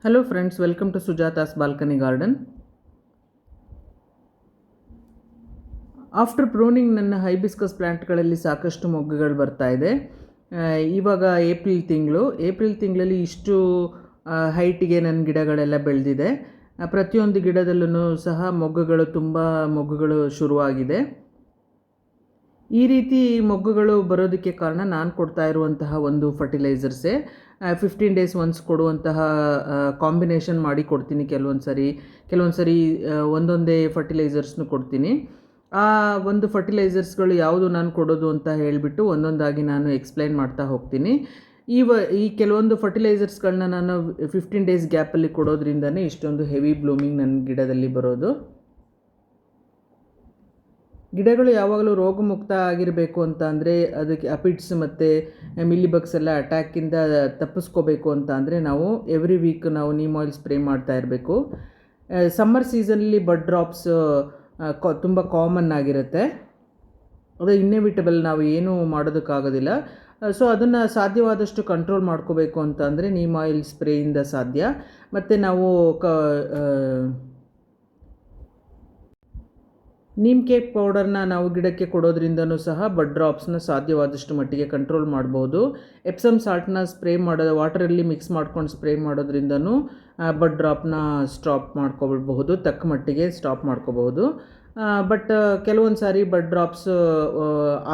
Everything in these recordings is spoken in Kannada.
Hello friends, welcome to Sujata's Balcony Garden. After pruning ನನ್ನ ಹೈಬಿಸ್ಕಸ್ ಪ್ಲ್ಯಾಂಟ್ಗಳಲ್ಲಿ ಸಾಕಷ್ಟು ಮೊಗ್ಗುಗಳು ಬರ್ತಾ ಇದೆ. ಇವಾಗ ಏಪ್ರಿಲ್ ತಿಂಗಳಲ್ಲಿ ಇಷ್ಟು ಹೈಟಿಗೆ ನನ್ನ ಗಿಡಗಳೆಲ್ಲ ಬೆಳೆದಿದೆ. ಪ್ರತಿಯೊಂದು ಗಿಡದಲ್ಲೂ ಸಹ ತುಂಬ ಮೊಗ್ಗುಗಳು ಶುರುವಾಗಿದೆ. ಈ ರೀತಿ ಮೊಗ್ಗುಗಳು ಬರೋದಕ್ಕೆ ಕಾರಣ ನಾನು ಕೊಡ್ತಾ ಇರುವಂತಹ ಒಂದು ಫರ್ಟಿಲೈಸರ್ಸೇ. 15 days ಒನ್ಸ್ ಕೊಡುವಂತಹ ಕಾಂಬಿನೇಷನ್ ಮಾಡಿ ಕೊಡ್ತೀನಿ. ಕೆಲವೊಂದು ಸರಿ ಒಂದೊಂದೇ ಫರ್ಟಿಲೈಸರ್ಸ್ನು ಕೊಡ್ತೀನಿ. ಆ ಒಂದು ಫರ್ಟಿಲೈಸರ್ಸ್ಗಳು ಯಾವುದು ನಾನು ಕೊಡೋದು ಅಂತ ಹೇಳಿಬಿಟ್ಟು ಒಂದೊಂದಾಗಿ ನಾನು ಎಕ್ಸ್ಪ್ಲೈನ್ ಮಾಡ್ತಾ ಹೋಗ್ತೀನಿ. ಈ ಕೆಲವೊಂದು ಫರ್ಟಿಲೈಸರ್ಸ್ಗಳನ್ನ ನಾನು 15 days ಗ್ಯಾಪಲ್ಲಿ ಕೊಡೋದ್ರಿಂದನೇ ಇಷ್ಟೊಂದು ಹೆವಿ ಬ್ಲೂಮಿಂಗ್ ನನ್ನ ಗಿಡದಲ್ಲಿ ಬರೋದು. ಗಿಡಗಳು ಯಾವಾಗಲೂ ರೋಗಮುಕ್ತ ಆಗಿರಬೇಕು ಅಂತ ಅಂದರೆ ಅದಕ್ಕೆ ಅಪಿಡ್ಸ್ ಮತ್ತು ಮಿಲಿಬಗ್ಸ್ ಎಲ್ಲ ಅಟ್ಯಾಕಿಂದ ತಪ್ಪಿಸ್ಕೋಬೇಕು ಅಂತ ಅಂದರೆ ನಾವು ಎವ್ರಿ ವೀಕ್ ನಾವು ನೀಮ್ ಆಯಿಲ್ ಸ್ಪ್ರೇ ಮಾಡ್ತಾ ಇರಬೇಕು. ಸಮ್ಮರ್ ಸೀಸನಲ್ಲಿ ಬಡ್ ಡ್ರಾಪ್ಸ್ ತುಂಬ ಕಾಮನ್ ಆಗಿರುತ್ತೆ. ಅದು ಇನ್ನೆವಿಟಬಲ್, ನಾವು ಏನೂ ಮಾಡೋದಕ್ಕಾಗೋದಿಲ್ಲ. ಸೊ ಅದನ್ನು ಸಾಧ್ಯವಾದಷ್ಟು ಕಂಟ್ರೋಲ್ ಮಾಡ್ಕೋಬೇಕು ಅಂತ ಅಂದರೆ ನೀಮ್ ಆಯಿಲ್ ಸ್ಪ್ರೇಯಿಂದ ಸಾಧ್ಯ. ಮತ್ತು ನಾವು ನೀಮ್ ಕೇಕ್ ಪೌಡರ್ನ ನಾವು ಗಿಡಕ್ಕೆ ಕೊಡೋದ್ರಿಂದನೂ ಸಹ ಬಡ್ ಡ್ರಾಪ್ಸ್ನ ಸಾಧ್ಯವಾದಷ್ಟು ಮಟ್ಟಿಗೆ ಕಂಟ್ರೋಲ್ ಮಾಡ್ಬೋದು. ಎಪ್ಸಮ್ ಸಾಲ್ಟ್ನ ವಾಟರಲ್ಲಿ ಮಿಕ್ಸ್ ಮಾಡ್ಕೊಂಡು ಸ್ಪ್ರೇ ಮಾಡೋದ್ರಿಂದನೂ ಬಡ್ ಡ್ರಾಪ್ನ ಸ್ಟಾಪ್ ಮಾಡ್ಕೊಳ್ಬಹುದು, ತಕ್ಕ ಮಟ್ಟಿಗೆ ಸ್ಟಾಪ್ ಮಾಡ್ಕೋಬಹುದು. ಬಟ್ ಕೆಲವೊಂದು ಸಾರಿ ಬಡ್ ಡ್ರಾಪ್ಸ್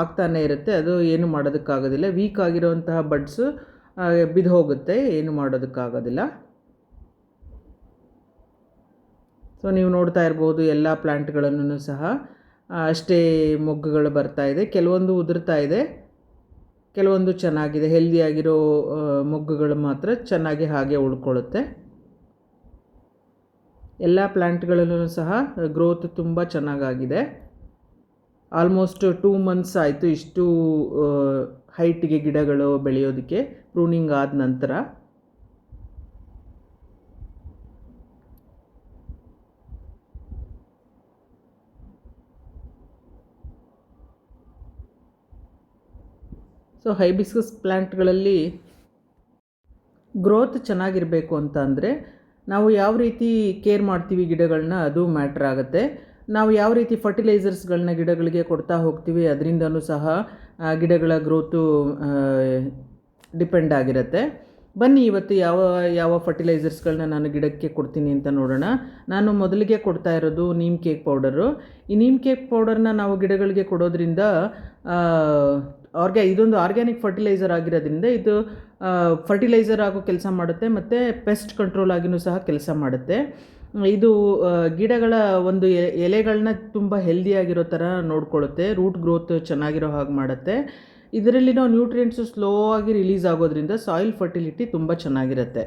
ಆಗ್ತಾನೆ ಇರುತ್ತೆ, ಅದು ಏನು ಮಾಡೋದಕ್ಕಾಗೋದಿಲ್ಲ. ವೀಕ್ ಆಗಿರೋಂತಹ ಬಡ್ಸ್ ಬಿದ್ದು ಹೋಗುತ್ತೆ, ಏನು ಮಾಡೋದಕ್ಕಾಗೋದಿಲ್ಲ. ಸೊ ನೀವು ನೋಡ್ತಾ ಇರ್ಬೋದು ಎಲ್ಲ ಪ್ಲ್ಯಾಂಟ್ಗಳನ್ನು ಸಹ ಅಷ್ಟೇ ಮೊಗ್ಗುಗಳು ಬರ್ತಾ ಇದೆ. ಕೆಲವೊಂದು ಉದುರ್ತಾ ಇದೆ, ಕೆಲವೊಂದು ಚೆನ್ನಾಗಿದೆ. ಹೆಲ್ದಿಯಾಗಿರೋ ಮೊಗ್ಗುಗಳು ಮಾತ್ರ ಚೆನ್ನಾಗಿ ಹಾಗೆ ಉಳ್ಕೊಳ್ಳುತ್ತೆ. ಎಲ್ಲ ಪ್ಲ್ಯಾಂಟ್ಗಳಲ್ಲೂ ಸಹ ಗ್ರೋತ್ ತುಂಬ ಚೆನ್ನಾಗಾಗಿದೆ. ಆಲ್ಮೋಸ್ಟ್ 2 months ಆಯಿತು ಇಷ್ಟು ಹೈಟಿಗೆ ಗಿಡಗಳು ಬೆಳೆಯೋದಕ್ಕೆ ಪ್ರೂನಿಂಗ್ ಆದ ನಂತರ. ಸೊ ಹೈಬಿಸ್ಕಸ್ ಪ್ಲ್ಯಾಂಟ್ಗಳಲ್ಲಿ ಗ್ರೋತ್ ಚೆನ್ನಾಗಿರಬೇಕು ಅಂತ ಅಂದರೆ ನಾವು ಯಾವ ರೀತಿ ಕೇರ್ ಮಾಡ್ತೀವಿ ಗಿಡಗಳನ್ನ, ಅದು ಮ್ಯಾಟ್ರ್ ಆಗುತ್ತೆ. ನಾವು ಯಾವ ರೀತಿ ಫರ್ಟಿಲೈಸರ್ಸ್ಗಳನ್ನ ಗಿಡಗಳಿಗೆ ಕೊಡ್ತಾ ಹೋಗ್ತೀವಿ ಅದರಿಂದನೂ ಸಹ ಗಿಡಗಳ ಗ್ರೋತು ಡಿಪೆಂಡ್ ಆಗಿರುತ್ತೆ. ಬನ್ನಿ ಇವತ್ತು ಯಾವ ಫರ್ಟಿಲೈಸರ್ಸ್ಗಳನ್ನ ನಾನು ಗಿಡಕ್ಕೆ ಕೊಡ್ತೀನಿ ಅಂತ ನೋಡೋಣ. ನಾನು ಮೊದಲಿಗೆ ಕೊಡ್ತಾ ಇರೋದು ನೀಮ್ ಕೇಕ್ ಪೌಡರು. ಈ ನೀಮ್ ಕೇಕ್ ಪೌಡರ್ನ ನಾವು ಗಿಡಗಳಿಗೆ ಕೊಡೋದ್ರಿಂದ ಇದೊಂದು ಆರ್ಗ್ಯಾನಿಕ್ ಫರ್ಟಿಲೈಸರ್ ಆಗಿರೋದ್ರಿಂದ ಇದು ಫರ್ಟಿಲೈಸರ್ ಆಗೋ ಕೆಲಸ ಮಾಡುತ್ತೆ ಮತ್ತು ಪೆಸ್ಟ್ ಕಂಟ್ರೋಲ್ ಆಗಿಯೂ ಸಹ ಕೆಲಸ ಮಾಡುತ್ತೆ. ಇದು ಗಿಡಗಳ ಒಂದು ಎಲೆಗಳನ್ನ ತುಂಬ ಹೆಲ್ದಿಯಾಗಿರೋ ಥರ ನೋಡ್ಕೊಳ್ಳುತ್ತೆ, ರೂಟ್ ಗ್ರೋತ್ ಚೆನ್ನಾಗಿರೋ ಹಾಗೆ ಮಾಡುತ್ತೆ. ಇದರಲ್ಲಿರೋ ನ್ಯೂಟ್ರಿಯೆಂಟ್ಸು ಸ್ಲೋ ಆಗಿ ರಿಲೀಸ್ ಆಗೋದ್ರಿಂದ ಸಾಯಿಲ್ ಫರ್ಟಿಲಿಟಿ ತುಂಬ ಚೆನ್ನಾಗಿರುತ್ತೆ.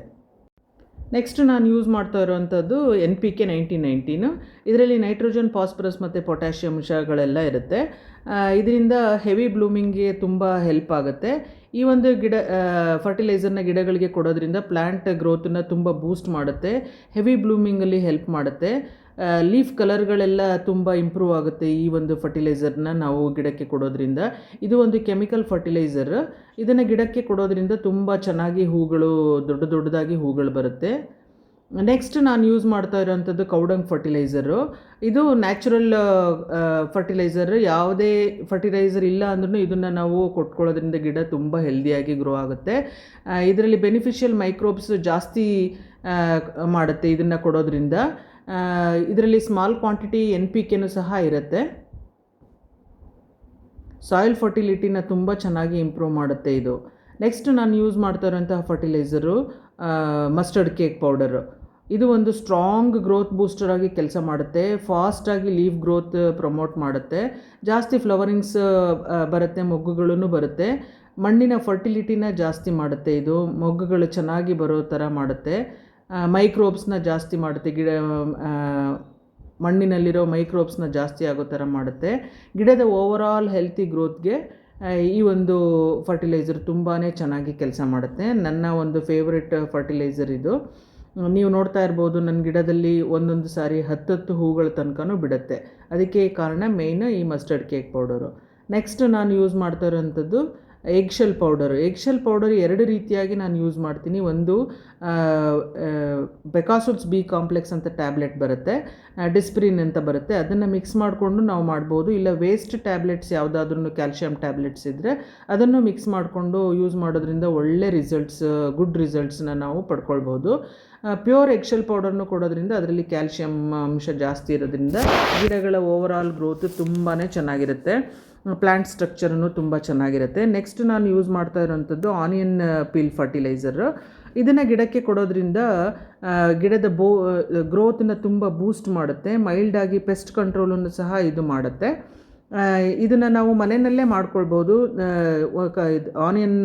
ನೆಕ್ಸ್ಟ್ ನಾನು ಯೂಸ್ ಮಾಡ್ತಾ ಇರೋವಂಥದ್ದು NPK 90-19. ಇದರಲ್ಲಿ ನೈಟ್ರೋಜನ್, ಫಾಸ್ಫರಸ್ ಮತ್ತು ಪೊಟ್ಯಾಷಿಯಮ್ ಅಂಶಗಳೆಲ್ಲ ಇರುತ್ತೆ. ಇದರಿಂದ ಹೆವಿ ಬ್ಲೂಮಿಂಗ್ಗೆ ತುಂಬ ಹೆಲ್ಪ್ ಆಗುತ್ತೆ. ಈ ಒಂದು ಫರ್ಟಿಲೈಸರ್ನ ಗಿಡಗಳಿಗೆ ಕೊಡೋದ್ರಿಂದ ಪ್ಲ್ಯಾಂಟ್ ಗ್ರೋತನ್ನ ತುಂಬ ಬೂಸ್ಟ್ ಮಾಡುತ್ತೆ, ಹೆವಿ ಬ್ಲೂಮಿಂಗಲ್ಲಿ ಹೆಲ್ಪ್ ಮಾಡುತ್ತೆ. ಲೀಫ್ ಕಲರ್ಗಳೆಲ್ಲ ತುಂಬ ಇಂಪ್ರೂವ್ ಆಗುತ್ತೆ ಈ ಒಂದು ಫರ್ಟಿಲೈಸರ್ನ ನಾವು ಗಿಡಕ್ಕೆ ಕೊಡೋದ್ರಿಂದ. ಇದು ಒಂದು ಕೆಮಿಕಲ್ ಫರ್ಟಿಲೈಸರ್. ಇದನ್ನು ಗಿಡಕ್ಕೆ ಕೊಡೋದ್ರಿಂದ ತುಂಬ ಚೆನ್ನಾಗಿ ದೊಡ್ಡದಾಗಿ ಹೂಗಳು ಬರುತ್ತೆ. ನೆಕ್ಸ್ಟ್ ನಾನು ಯೂಸ್ ಮಾಡ್ತಾ ಇರೋವಂಥದ್ದು ಕೌಡಂಗ್ ಫರ್ಟಿಲೈಸರು. ಇದು ನ್ಯಾಚುರಲ್ ಫರ್ಟಿಲೈಸರ್. ಯಾವುದೇ ಫರ್ಟಿಲೈಸರ್ ಇಲ್ಲ ಅಂದ್ರೂ ಇದನ್ನು ನಾವು ಕೊಟ್ಕೊಳ್ಳೋದ್ರಿಂದ ಗಿಡ ತುಂಬ ಹೆಲ್ದಿಯಾಗಿ ಗ್ರೋ ಆಗುತ್ತೆ. ಇದರಲ್ಲಿ ಬೆನಿಫಿಷಿಯಲ್ ಮೈಕ್ರೋಬ್ಸ್ ಜಾಸ್ತಿ ಮಾಡುತ್ತೆ ಇದನ್ನು ಕೊಡೋದ್ರಿಂದ. ಇದರಲ್ಲಿ ಸ್ಮಾಲ್ ಕ್ವಾಂಟಿಟಿ NPKನೂ ಸಹ ಇರುತ್ತೆ. ಸಾಯಿಲ್ ಫರ್ಟಿಲಿಟಿನ ತುಂಬ ಚೆನ್ನಾಗಿ ಇಂಪ್ರೂವ್ ಮಾಡುತ್ತೆ ಇದು. ನೆಕ್ಸ್ಟ್ ನಾನು ಯೂಸ್ ಮಾಡ್ತಾ ಇರೋಂತಹ ಫರ್ಟಿಲೈಸರು ಮಸ್ಟರ್ಡ್ ಕೇಕ್ ಪೌಡರು. ಇದು ಒಂದು ಸ್ಟ್ರಾಂಗ್ ಗ್ರೋತ್ ಬೂಸ್ಟರ್ ಆಗಿ ಕೆಲಸ ಮಾಡುತ್ತೆ, ಫಾಸ್ಟಾಗಿ ಲೀಫ್ ಗ್ರೋತ್ ಪ್ರಮೋಟ್ ಮಾಡುತ್ತೆ, ಜಾಸ್ತಿ ಫ್ಲವರಿಂಗ್ಸ್ ಬರುತ್ತೆ, ಮೊಗ್ಗುಗಳೂ ಬರುತ್ತೆ. ಮಣ್ಣಿನ ಫರ್ಟಿಲಿಟಿನ ಜಾಸ್ತಿ ಮಾಡುತ್ತೆ ಇದು, ಮೊಗ್ಗುಗಳು ಚೆನ್ನಾಗಿ ಬರೋ ಥರ ಮಾಡುತ್ತೆ. ಮೈಕ್ರೋಬ್ಸ್ನ ಜಾಸ್ತಿ ಮಾಡುತ್ತೆ, ಮಣ್ಣಿನಲ್ಲಿರೋ ಮೈಕ್ರೋಬ್ಸ್ನ ಜಾಸ್ತಿ ಆಗೋ ಥರ ಮಾಡುತ್ತೆ. ಗಿಡದ ಓವರಾಲ್ ಹೆಲ್ತಿ ಗ್ರೋತ್ಗೆ ಈ ಒಂದು ಫರ್ಟಿಲೈಸರ್ ತುಂಬಾ ಚೆನ್ನಾಗಿ ಕೆಲಸ ಮಾಡುತ್ತೆ. ನನ್ನ ಒಂದು ಫೇವ್ರೆಟ್ ಫರ್ಟಿಲೈಸರ್ ಇದು. ನೀವು ನೋಡ್ತಾ ಇರ್ಬೋದು ನನ್ನ ಗಿಡದಲ್ಲಿ ಒಂದೊಂದು ಸಾರಿ 10 ಹೂಗಳ ತನಕನೂ ಬಿಡುತ್ತೆ. ಅದಕ್ಕೆ ಕಾರಣ ಮೇಯ್ನ್ ಈ ಮಸ್ಟರ್ಡ್ ಕೇಕ್ ಪೌಡರು. ನೆಕ್ಸ್ಟ್ ನಾನು ಯೂಸ್ ಮಾಡ್ತಾ ಇರೋವಂಥದ್ದು ಎಗ್ಶೆಲ್ ಪೌಡರ್ ಎರಡು ರೀತಿಯಾಗಿ ನಾನು ಯೂಸ್ ಮಾಡ್ತೀನಿ. ಒಂದು ಬೆಕಾಸುಲ್ಸ್ ಬಿ ಕಾಂಪ್ಲೆಕ್ಸ್ ಅಂತ ಟ್ಯಾಬ್ಲೆಟ್ ಬರುತ್ತೆ, ಡಿಸ್ಪ್ರಿನ್ ಅಂತ ಬರುತ್ತೆ, ಅದನ್ನು ಮಿಕ್ಸ್ ಮಾಡಿಕೊಂಡು ನಾವು ಮಾಡ್ಬೋದು. ಇಲ್ಲ ವೇಸ್ಟ್ ಟ್ಯಾಬ್ಲೆಟ್ಸ್ ಯಾವುದಾದ್ರೂ ಕ್ಯಾಲ್ಶಿಯಂ ಟ್ಯಾಬ್ಲೆಟ್ಸ್ ಇದ್ದರೆ ಅದನ್ನು ಮಿಕ್ಸ್ ಮಾಡಿಕೊಂಡು ಯೂಸ್ ಮಾಡೋದ್ರಿಂದ ಒಳ್ಳೆ ಗುಡ್ ರಿಸಲ್ಟ್ಸ್ನ ನಾವು ಪಡ್ಕೊಳ್ಬೋದು. ಪ್ಯೂರ್ ಎಗ್ಶೆಲ್ ಪೌಡರ್ನು ಕೊಡೋದ್ರಿಂದ ಅದರಲ್ಲಿ ಕ್ಯಾಲ್ಶಿಯಂ ಅಂಶ ಜಾಸ್ತಿ ಇರೋದ್ರಿಂದ ಗಿಡಗಳ ಓವರಾಲ್ ಗ್ರೋತ್ ತುಂಬಾ ಚೆನ್ನಾಗಿರುತ್ತೆ, ಪ್ಲ್ಯಾಂಟ್ ಸ್ಟ್ರಕ್ಚರನ್ನು ತುಂಬ ಚೆನ್ನಾಗಿರುತ್ತೆ. ನೆಕ್ಸ್ಟ್ ನಾನು ಯೂಸ್ ಮಾಡ್ತಾ ಇರೋವಂಥದ್ದು ಆನಿಯನ್ ಪೀಲ್ ಫರ್ಟಿಲೈಸರ್. ಇದನ್ನು ಗಿಡಕ್ಕೆ ಕೊಡೋದ್ರಿಂದ ಗಿಡದ ಗ್ರೋತನ್ನ ತುಂಬ ಬೂಸ್ಟ್ ಮಾಡುತ್ತೆ, ಮೈಲ್ಡಾಗಿ ಪೆಸ್ಟ್ ಕಂಟ್ರೋಲನ್ನು ಸಹ ಇದು ಮಾಡುತ್ತೆ. ಇದನ್ನು ನಾವು ಮನೆಯಲ್ಲೇ ಮಾಡ್ಕೊಳ್ಬೋದು. ಆನಿಯನ್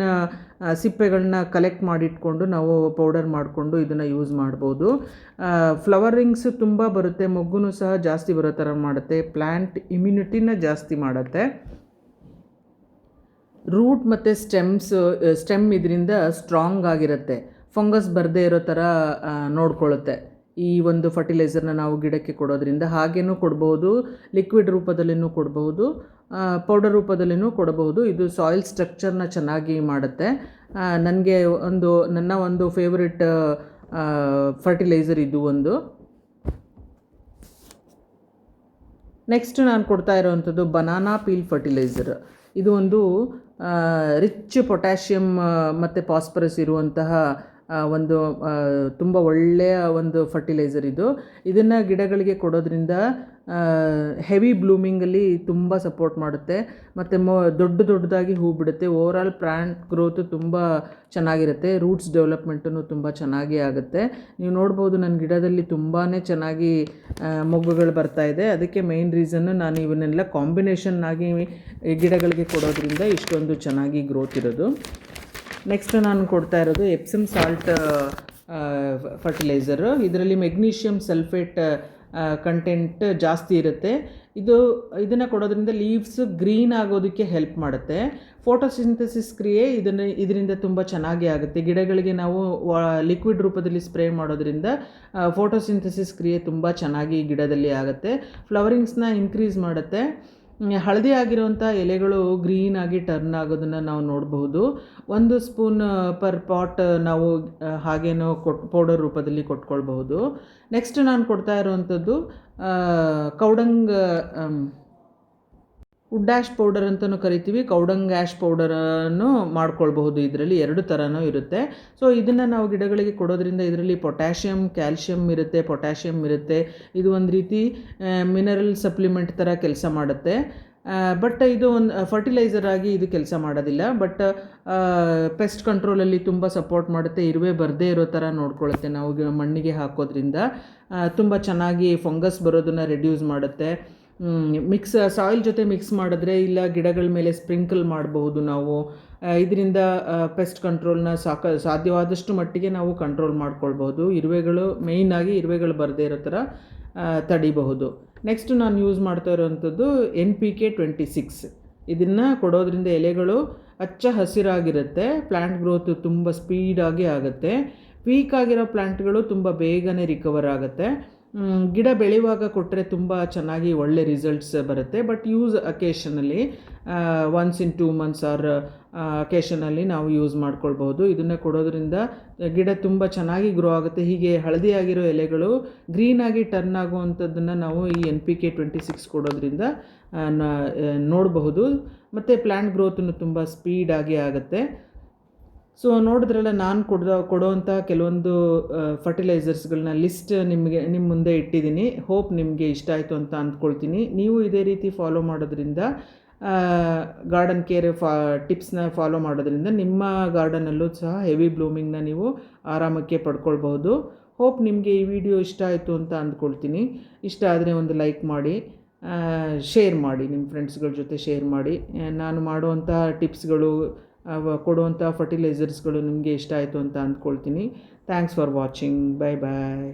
ಸಿಪ್ಪೆಗಳನ್ನ ಕಲೆಕ್ಟ್ ಮಾಡಿಟ್ಕೊಂಡು ನಾವು ಪೌಡರ್ ಮಾಡಿಕೊಂಡು ಇದನ್ನು ಯೂಸ್ ಮಾಡ್ಬೋದು. ಫ್ಲವರಿಂಗ್ಸ್ ತುಂಬ ಬರುತ್ತೆ, ಮೊಗ್ಗು ಸಹ ಜಾಸ್ತಿ ಬರೋ ಥರ ಮಾಡುತ್ತೆ, ಪ್ಲ್ಯಾಂಟ್ ಇಮ್ಯುನಿಟಿನ ಜಾಸ್ತಿ ಮಾಡುತ್ತೆ. ರೂಟ್ ಮತ್ತು ಸ್ಟೆಮ್ ಇದರಿಂದ ಸ್ಟ್ರಾಂಗ್ ಆಗಿರುತ್ತೆ, ಫಂಗಸ್ ಬರದೇ ಇರೋ ಥರ ನೋಡ್ಕೊಳ್ಳುತ್ತೆ. ಈ ಒಂದು ಫರ್ಟಿಲೈಸರ್ನ ನಾವು ಗಿಡಕ್ಕೆ ಕೊಡೋದ್ರಿಂದ ಹಾಗೇನೂ ಕೊಡ್ಬೋದು, ಲಿಕ್ವಿಡ್ ರೂಪದಲ್ಲಿನೂ ಕೊಡ್ಬೋದು, ಪೌಡರ್ ರೂಪದಲ್ಲಿನೂ ಕೊಡಬಹುದು. ಇದು ಸಾಯಿಲ್ ಸ್ಟ್ರಕ್ಚರ್ನ ಚೆನ್ನಾಗಿ ಮಾಡುತ್ತೆ. ನನ್ನ ಒಂದು ಫೇವ್ರೆಟ್ ಫರ್ಟಿಲೈಸರ್ ಇದು ಒಂದು. ನೆಕ್ಸ್ಟ್ ನಾನು ಕೊಡ್ತಾ ಇರೋವಂಥದ್ದು ಬನಾನಾ ಪೀಲ್ ಫರ್ಟಿಲೈಸರ್. ಇದು ಒಂದು ರಿಚ್ ಪೊಟ್ಯಾಷಿಯಮ್ ಮತ್ತು ಫಾಸ್ಫರಸ್ ಇರುವಂತಹ ಒಂದು ತುಂಬ ಒಳ್ಳೆಯ ಒಂದು ಫರ್ಟಿಲೈಸರ್ ಇದು. ಇದನ್ನು ಗಿಡಗಳಿಗೆ ಕೊಡೋದ್ರಿಂದ ಹೆವಿ ಬ್ಲೂಮಿಂಗಲ್ಲಿ ತುಂಬ ಸಪೋರ್ಟ್ ಮಾಡುತ್ತೆ ಮತ್ತು ದೊಡ್ಡದಾಗಿ ಹೂ ಬಿಡುತ್ತೆ. ಓವರಾಲ್ ಪ್ಲ್ಯಾಂಟ್ ಗ್ರೋತು ತುಂಬ ಚೆನ್ನಾಗಿರುತ್ತೆ, ರೂಟ್ಸ್ ಡೆವಲಪ್ಮೆಂಟೂ ತುಂಬ ಚೆನ್ನಾಗಿ ಆಗುತ್ತೆ. ನೀವು ನೋಡ್ಬೋದು ನನ್ನ ಗಿಡದಲ್ಲಿ ತುಂಬಾ ಚೆನ್ನಾಗಿ ಮೊಗ್ಗುಗಳು ಬರ್ತಾಯಿದೆ. ಅದಕ್ಕೆ ಮೇಯ್ನ್ ರೀಸನ್ನು ನಾನು ಇವನ್ನೆಲ್ಲ ಕಾಂಬಿನೇಷನ್ ಆಗಿ ಗಿಡಗಳಿಗೆ ಕೊಡೋದ್ರಿಂದ ಇಷ್ಟೊಂದು ಚೆನ್ನಾಗಿ ಗ್ರೋತ್ ಇರೋದು. ನೆಕ್ಸ್ಟ್ ನಾನು ಕೊಡ್ತಾ ಇರೋದು ಎಪ್ಸಮ್ ಸಾಲ್ಟ್ ಫರ್ಟಿಲೈಸರು. ಇದರಲ್ಲಿ ಮೆಗ್ನೀಷಿಯಮ್ ಸಲ್ಫೇಟ್ ಕಂಟೆಂಟ್ ಜಾಸ್ತಿ ಇರುತ್ತೆ. ಇದನ್ನು ಕೊಡೋದ್ರಿಂದ ಲೀವ್ಸ್ ಗ್ರೀನ್ ಆಗೋದಕ್ಕೆ ಹೆಲ್ಪ್ ಮಾಡುತ್ತೆ. ಫೋಟೋಸಿಂಥಸಿಸ್ ಕ್ರಿಯೆ ಇದರಿಂದ ತುಂಬ ಚೆನ್ನಾಗಿ ಆಗುತ್ತೆ. ಗಿಡಗಳಿಗೆ ನಾವು ಲಿಕ್ವಿಡ್ ರೂಪದಲ್ಲಿ ಸ್ಪ್ರೇ ಮಾಡೋದ್ರಿಂದ ಫೋಟೋಸಿಂಥಸಿಸ್ ಕ್ರಿಯೆ ತುಂಬ ಚೆನ್ನಾಗಿ ಗಿಡದಲ್ಲಿ ಆಗುತ್ತೆ. ಫ್ಲವರಿಂಗ್ಸ್ನ ಇನ್ಕ್ರೀಸ್ ಮಾಡುತ್ತೆ. ಹಳದಿ ಆಗಿರುವಂಥ ಎಲೆಗಳು ಗ್ರೀನಾಗಿ ಟರ್ನ್ ಆಗೋದನ್ನು ನಾವು ನೋಡಬಹುದು. 1 ಸ್ಪೂನ್ ಪರ್ ಪಾಟ್ ನಾವು ಹಾಗೇನೋ ಪೌಡರ್ ರೂಪದಲ್ಲಿ ಕೊಟ್ಕೊಳ್ಬಹುದು. ನೆಕ್ಸ್ಟ್ ನಾನು ಕೊಡ್ತಾ ಇರೋವಂಥದ್ದು ಕೌಡಂಗ್ ವುಡ್ ಆ್ಯಶ್ ಪೌಡರ್ ಅಂತಲೂ ಕರಿತೀವಿ, ಕೌಡಂಗ್ ಆ್ಯಶ್ ಪೌಡರನ್ನು ಮಾಡ್ಕೊಳ್ಬಹುದು. ಇದರಲ್ಲಿ 2 ಥರನೂ ಇರುತ್ತೆ. ಸೊ ಇದನ್ನು ನಾವು ಗಿಡಗಳಿಗೆ ಕೊಡೋದ್ರಿಂದ ಇದರಲ್ಲಿ ಕ್ಯಾಲ್ಶಿಯಂ ಇರುತ್ತೆ. ಇದು ಒಂದು ರೀತಿ ಮಿನರಲ್ ಸಪ್ಲಿಮೆಂಟ್ ಥರ ಕೆಲಸ ಮಾಡುತ್ತೆ. ಬಟ್ ಇದು ಒಂದು ಫರ್ಟಿಲೈಸರ್ ಆಗಿ ಇದು ಕೆಲಸ ಮಾಡೋದಿಲ್ಲ. ಬಟ್ ಪೆಸ್ಟ್ ಕಂಟ್ರೋಲಲ್ಲಿ ತುಂಬ ಸಪೋರ್ಟ್ ಮಾಡುತ್ತೆ. ಇರುವೆ ಬರದೇ ಇರೋ ಥರ ನೋಡ್ಕೊಳ್ಳುತ್ತೆ. ನಾವು ಮಣ್ಣಿಗೆ ಹಾಕೋದ್ರಿಂದ ತುಂಬ ಚೆನ್ನಾಗಿ ಫಂಗಸ್ ಬರೋದನ್ನು ರೆಡ್ಯೂಸ್ ಮಾಡುತ್ತೆ. ಸಾಯಿಲ್ ಜೊತೆ ಮಿಕ್ಸ್ ಮಾಡಿದ್ರೆ ಇಲ್ಲ ಗಿಡಗಳ ಮೇಲೆ ಸ್ಪ್ರಿಂಕಲ್ ಮಾಡಬಹುದು ನಾವು. ಇದರಿಂದ ಪೆಸ್ಟ್ ಕಂಟ್ರೋಲ್ನ ಸಾಧ್ಯವಾದಷ್ಟು ಮಟ್ಟಿಗೆ ನಾವು ಕಂಟ್ರೋಲ್ ಮಾಡ್ಕೊಳ್ಬಹುದು. ಮೇಯ್ನಾಗಿ ಇರುವೆಗಳು ಬರದೇ ಇರೋ ಥರ ತಡಿಬಹುದು. ನೆಕ್ಸ್ಟ್ ನಾನು ಯೂಸ್ ಮಾಡ್ತಾ ಇರೋವಂಥದ್ದು NPK 26. ಇದನ್ನು ಕೊಡೋದ್ರಿಂದ ಎಲೆಗಳು ಹಚ್ಚ ಹಸಿರಾಗಿರುತ್ತೆ, ಪ್ಲ್ಯಾಂಟ್ ಗ್ರೋತ್ ತುಂಬ ಸ್ಪೀಡಾಗಿ ಆಗುತ್ತೆ. ವೀಕ್ ಆಗಿರೋ ಪ್ಲ್ಯಾಂಟ್ಗಳು ತುಂಬ ಬೇಗನೆ ರಿಕವರ್ ಆಗುತ್ತೆ. ಗಿಡ ಬೆಳೆಯುವಾಗ ಕೊಟ್ಟರೆ ತುಂಬ ಚೆನ್ನಾಗಿ ಒಳ್ಳೆ ರಿಸಲ್ಟ್ಸ್ ಬರುತ್ತೆ. But use occasionally once in 2 months or occasionally ನಾವು ಯೂಸ್ ಮಾಡ್ಕೊಳ್ಬೋದು. ಇದನ್ನು ಕೊಡೋದ್ರಿಂದ ಗಿಡ ತುಂಬ ಚೆನ್ನಾಗಿ ಗ್ರೋ ಆಗುತ್ತೆ. ಹೀಗೆ ಹಳದಿಯಾಗಿರೋ ಎಲೆಗಳು ಗ್ರೀನಾಗಿ ಟರ್ನ್ ಆಗುವಂಥದ್ದನ್ನು ನಾವು ಈ NPK 26 ಕೊಡೋದ್ರಿಂದ ನೋಡಬಹುದು. ಮತ್ತು ಪ್ಲ್ಯಾಂಟ್ ಗ್ರೋತನ್ನು ತುಂಬ ಸ್ಪೀಡಾಗಿ ಆಗುತ್ತೆ. ಸೊ ನೋಡಿದ್ರಲ್ಲ, ನಾನು ಕೊಡೋವಂಥ ಕೆಲವೊಂದು ಫರ್ಟಿಲೈಸರ್ಸ್ಗಳನ್ನ ಲಿಸ್ಟ್ ನಿಮ್ಮ ಮುಂದೆ ಇಟ್ಟಿದ್ದೀನಿ. ಹೋಪ್ ನಿಮಗೆ ಇಷ್ಟ ಆಯಿತು ಅಂತ ಅಂದ್ಕೊಳ್ತೀನಿ. ನೀವು ಇದೇ ರೀತಿ ಫಾಲೋ ಮಾಡೋದ್ರಿಂದ ಗಾರ್ಡನ್ ಕೇರ್ ಟಿಪ್ಸ್ನ ಫಾಲೋ ಮಾಡೋದ್ರಿಂದ ನಿಮ್ಮ ಗಾರ್ಡನಲ್ಲೂ ಸಹ ಹೆವಿ ಬ್ಲೂಮಿಂಗ್ನ ನೀವು ಆರಾಮಕ್ಕೆ ಪಡ್ಕೊಳ್ಬಹುದು. ಹೋಪ್ ನಿಮಗೆ ಈ ವಿಡಿಯೋ ಇಷ್ಟ ಆಯಿತು ಅಂತ ಅಂದ್ಕೊಳ್ತೀನಿ. ಇಷ್ಟ ಆದರೆ ಒಂದು ಲೈಕ್ ಮಾಡಿ, ಶೇರ್ ಮಾಡಿ, ನಿಮ್ಮ ಫ್ರೆಂಡ್ಸ್ಗಳ ಜೊತೆ ಶೇರ್ ಮಾಡಿ. ನಾನು ಮಾಡುವಂಥ ಟಿಪ್ಸ್ಗಳು, ಕೊಡುವಂಥ ಫರ್ಟಿಲೈಸರ್ಸ್ಗಳು ನಿಮಗೆ ಇಷ್ಟ ಆಯಿತು ಅಂತ ಅಂದ್ಕೊಳ್ತೀನಿ. Thanks for watching. ಬಾಯ್.